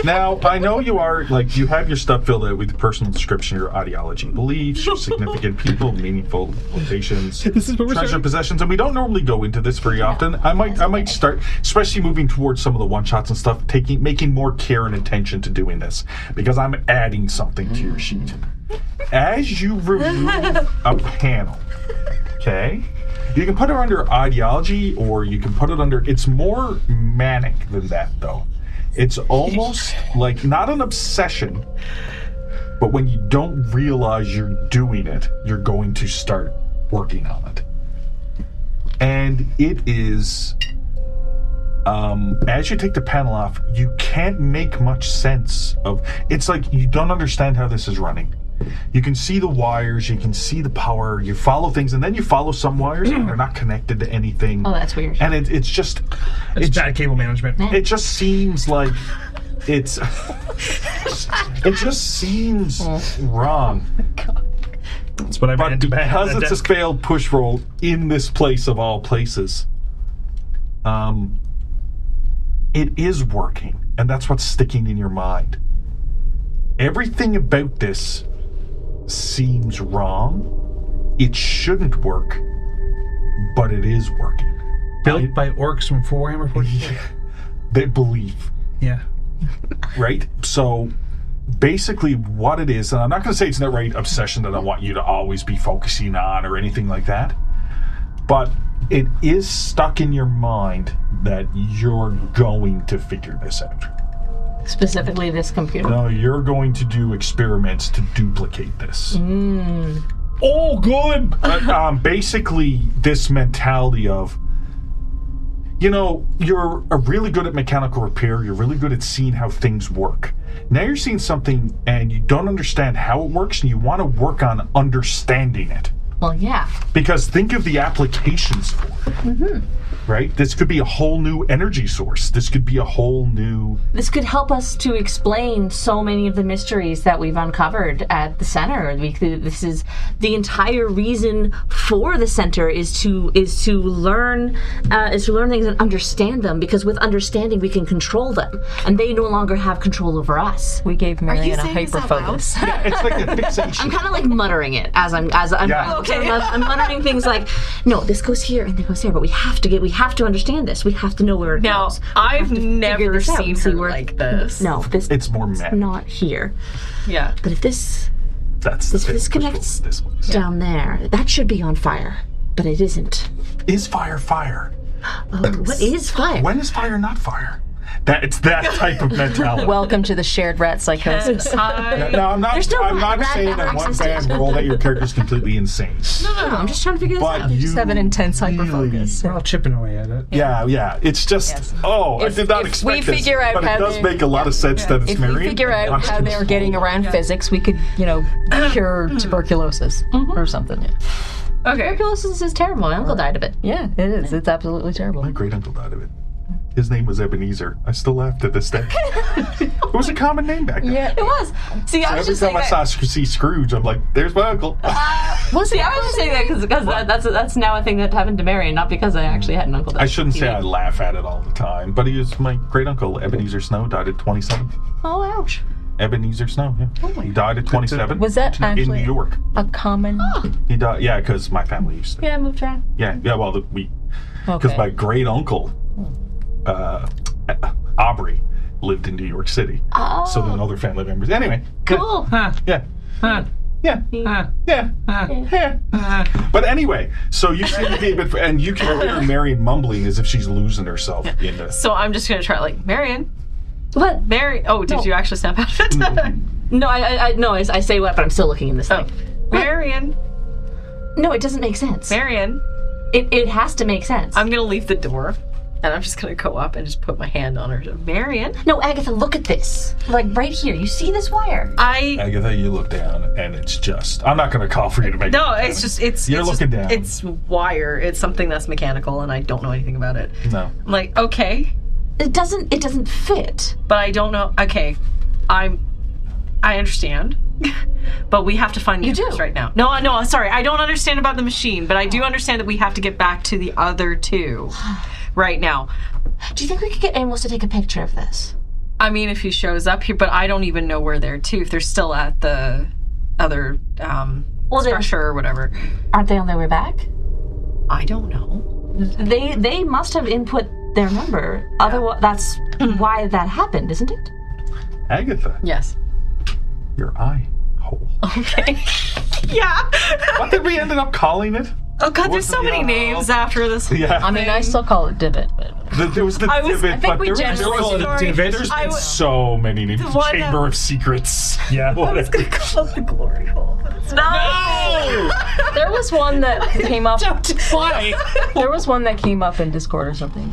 Now, I know you are, you have your stuff filled out with your personal description, your ideology, beliefs, your significant people, meaningful locations, This is what we're treasure starting? possessions, and we don't normally go into this very often. I might start, especially moving towards some of the one-shots and stuff, making more care and attention to doing this, because I'm adding something to your sheet. As you remove a panel, okay? You can put it under ideology, or you can put it under... It's more manic than that, though. It's almost like, not an obsession, but when you don't realize you're doing it, you're going to start working on it. And it is... as you take the panel off, you can't make much sense of... It's like you don't understand how this is running. You can see the wires, you can see the power, you follow things, and then you follow some wires and they're not connected to anything. Oh, that's weird. And it's just... It's bad cable management. It just seems like it's... it just seems wrong. That's what I But meant to because that it's desk. a failed push roll in this place of all places, it is working, and that's what's sticking in your mind. Everything about this seems wrong. It shouldn't work, but it is working. Built by orcs from Warhammer 40K. They believe, Yeah. right? So basically what it is, and I'm not going to say it's an outright obsession that I want you to always be focusing on or anything like that, but it is stuck in your mind that you're going to figure this out. Specifically this computer. No, you're going to do experiments to duplicate this. Oh, good! Basically, this mentality of, you're really good at mechanical repair, you're really good at seeing how things work. Now you're seeing something and you don't understand how it works, and you want to work on understanding it. Well, yeah. Because think of the applications for it. Right? This could be a whole new energy source. This could be a whole new... This could help us to explain so many of the mysteries that we've uncovered at the center. This is the entire reason for the center is to learn things and understand them, because with understanding we can control them, and they no longer have control over us. We gave Marion a saying this out loud? hyper-focus. Yeah, it's like a fixation. I'm kind of like muttering it as I'm Yeah. Okay. I'm muttering things like, no, this goes here and then goes here, but we have to understand this. We have to know where it Now, goes. I've figure never this out seen and see her where- like this. No, this It's more mad. not here. Yeah. But if this That's the this thing. connects This place. down there, that should be on fire, but it isn't. Is fire fire? Oh, what is fire? When is fire not fire? It's that type of mentality. Welcome to the shared rat psychosis. No, I'm not. There's no I'm not rat saying that one access bad roll that your character's completely insane. No, I'm just trying to figure this But out. you Just have an intense hyper-focus. We're all chipping away at it. Yeah. It's just. Yes. I If- did not if expect we this, figure out but how it does they- make a lot of sense that it's If we Marion. figure out how they're getting around physics, we could, cure tuberculosis or something. Okay. Tuberculosis is terrible. My uncle died of it. Yeah, it is. It's absolutely terrible. My great uncle died of it. His name was Ebenezer. I still laugh to this day. It was a common name back then. Yeah. It was. See, I was Every just time saying I that. see Scrooge, I'm like, "There's my uncle." Well, see, I was just saying that because that's now a thing that happened to Marion, not because I actually had an uncle. That I shouldn't he say died. I laugh at it all the time, but he was my great uncle. Ebenezer Snow died at 27. Oh, ouch. Ebenezer Snow, yeah. He died at 27. Was that in actually New York? a common? He died, yeah, because my family used to. Yeah, I moved around. Yeah. Well, because Okay. my great uncle, Aubrey, lived in New York City. Oh. So then other family members. Anyway. Cool. Yeah. Huh. Yeah. Huh. Yeah. Yeah. But anyway, so you seem to be a bit, and you can hear Marion mumbling as if she's losing herself in the. So I'm just gonna try Marion. What? Oh, did you actually snap out of it? No, I say what, but I'm still looking in this thing. Marion. No, it doesn't make sense. Marion. It has to make sense. I'm gonna leave the door, and I'm just gonna go up and just put my hand on her. Marion. No, Agatha, look at this. Like right here. You see this wire? Agatha, you look down, and it's just. I'm not going to call for you to make. No, it's just it's. You're it's looking just, down. It's wire. It's something that's mechanical, and I don't know anything about it. No. I'm like, okay, It doesn't fit. but I don't know. Okay, I understand, but we have to find the You do. answers right now. No, sorry, I don't understand about the machine, but I do understand that we have to get back to the other two right now. Do you think we could get Amos to take a picture of this? I mean, if he shows up here, but I don't even know where they're to. If they're still at the other Well, they're- structure or whatever, Aren't they on their way back? I don't know. They must have input their number. Otherwise, that's why that happened, isn't it? Agatha, Yes. your eye hole. Okay. Yeah. What did we ended up calling it? Oh God, there's so What's the- many names after this. Yeah. I mean, I still call it divot, but There was the I was- divot, I think but we there generally was call it a divot. There's I been w- so many names. one Chamber that- of Secrets. Yeah. I was gonna call it the glory hole. But it's not. there was one that came up. Why? There was one that came up in Discord or something.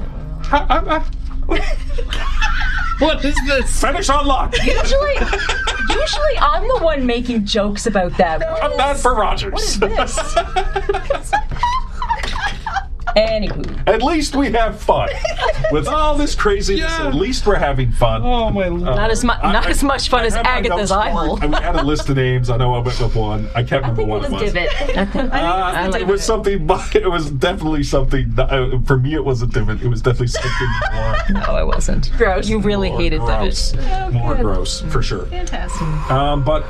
What is this? Finish unlock. Usually I'm the one making jokes about that. I'm bad for Rogers. What is this? Anywho. At least we have fun. With all this craziness, at least we're having fun. Oh my lord! Not as much fun as Agatha's eye hole. We had a list of names. I know I went with one. I can't remember what it was. Divot. It was something. It was definitely something. For me, it wasn't divot. It was definitely something more. No, it wasn't. Gross. You really hated gross. divot. More gross, for sure. Fantastic. But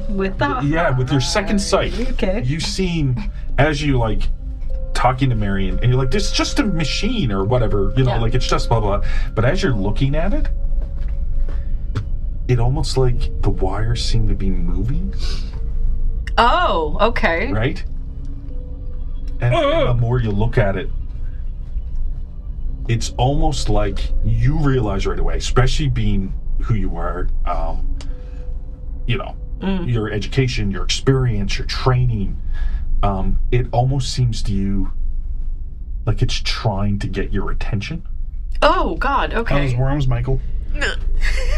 With the with your second sight, you've seen as you like talking to Marion, and you're like, "This is just a machine or whatever," like it's just blah blah. But as you're looking at it, it almost like the wires seem to be moving. Oh, okay. Right? And the more you look at it, it's almost like you realize right away, especially being who you are, your education, your experience, your training, it almost seems to you like it's trying to get your attention. Oh, God, okay. Those worms, Michael.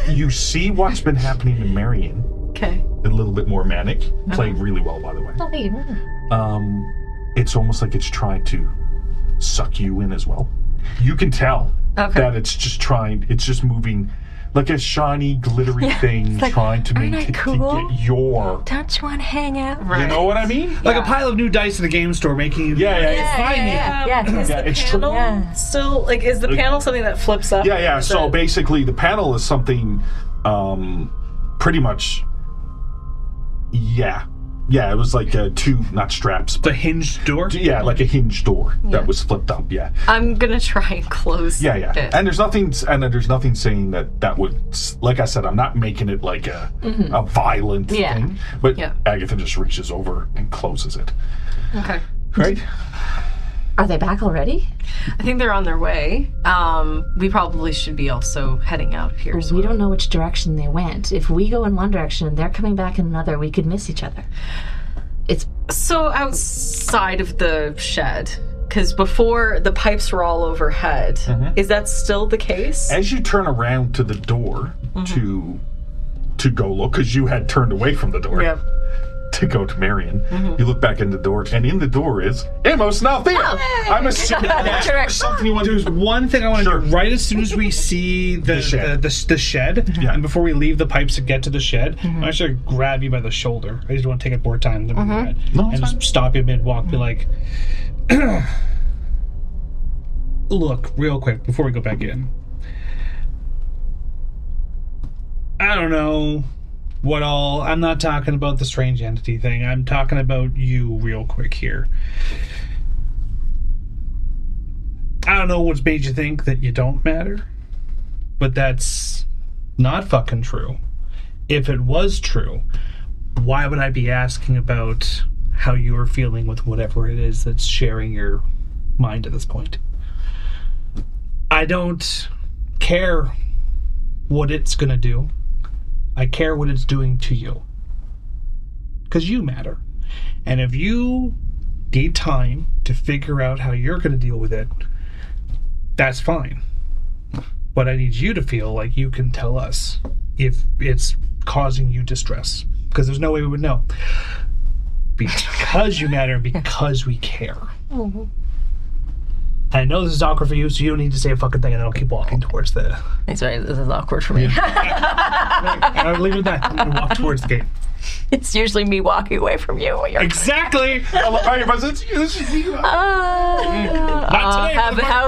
You see what's been happening to Marion. Okay. A little bit more manic. Played really well, by the way. It's almost like it's trying to suck you in as well. You can tell that it's just moving like a shiny, glittery thing like, trying to make it cool? to get your... Don't you want to hang out? You know what I mean? Like a pile of new dice in a game store making you... Is the panel still... Like, is the panel something that flips up? Yeah. So basically, the panel is something pretty much... Yeah, it was like two, not straps. The hinged door? Yeah, like a hinged door that was flipped up, I'm going to try and close it. And there's nothing saying that would, like I said, I'm not making it like a violent thing. But Agatha just reaches over and closes it. Okay. Right? Are they back already? I think they're on their way. We probably should be also heading out of here. We don't know which direction they went. If we go in one direction and they're coming back in another, we could miss each other. It's so outside of the shed, because before the pipes were all overhead. Is that still the case? As you turn around to the door to go look, because you had turned away from the door. Yep. To go to Marion, you look back in the door, and in the door is Amos now there. I'm assuming there's something you want to do. There's one thing I want to do right as soon as we see the shed, and before we leave the pipes to get to the shed, I should grab you by the shoulder. I just want to take up more time than and just stop you mid-walk, be like, look, real quick, before we go back in. I don't know what all. I'm not talking about the strange entity thing. I'm talking about you real quick here. I don't know what's made you think that you don't matter, but that's not fucking true. If it was true, why would I be asking about how you're feeling with whatever it is that's sharing your mind at this point? I don't care what it's gonna do. I care what it's doing to you. Because you matter. And if you need time to figure out how you're going to deal with it, that's fine. But I need you to feel like you can tell us if it's causing you distress. Because there's no way we would know. Because you matter and because we care. I know this is awkward for you, so you don't need to say a fucking thing, and I'll keep walking towards the... That's right, this is awkward for me. I'll leave it at that. I'm walk towards the gate. It's usually me walking away from you when you're... Exactly! How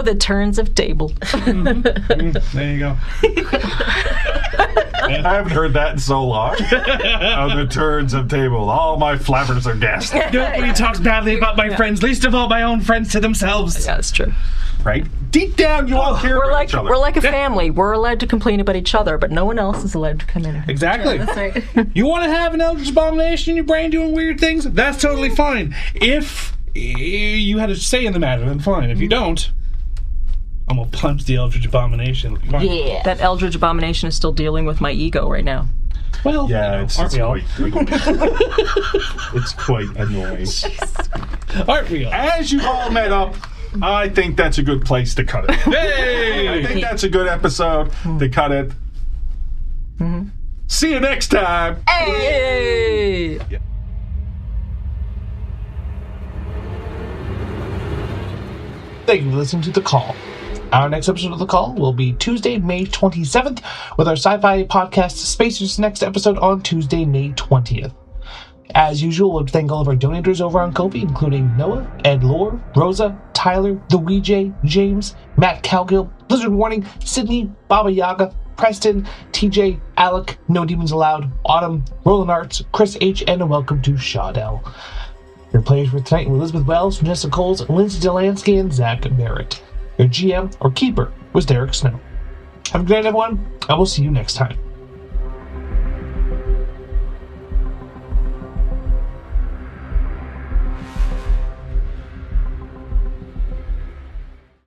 the turns have tabled. There you go. I haven't heard that in so long. How the turns have tabled. All my flappers are gassed. Nobody talks badly about my friends, least of all my own friends to themselves. Yeah, that's true. Right? Deep down, you all care about each other. We're like a family. We're allowed to complain about each other, but no one else is allowed to come in. Exactly. That's right. You want to have an eldritch abomination in your brain doing weird things? That's totally fine. If you had a say in the matter, then fine. If you don't, I'm going to punch the eldritch abomination. Yeah. That eldritch abomination is still dealing with my ego right now. Well, yeah, it's quite annoying. Aren't we all? As you all met up, I think that's a good place to cut it. Hey! I think that's a good episode to cut it. See you next time. Hey! Yeah. Thank you for listening to The Call. Our next episode of The Call will be Tuesday, May 27th, with our sci-fi podcast Spacer's next episode on Tuesday, May 20th. As usual, we'll thank all of our donators over on Ko-fi, including Noah, Ed Lore, Rosa, Tyler, The Weejay, James, Matt Cowgill, Blizzard Warning, Sydney, Baba Yaga, Preston, TJ, Alec, No Demons Allowed, Autumn, Roland Arts, Chris H, and a welcome to Shawdell. Your players for tonight were Elizabeth Wells, Vanessa Coles, Lindsay Delansky, and Zach Barrett. Your GM or keeper was Derek Snow. Have a good night, everyone. I will see you next time.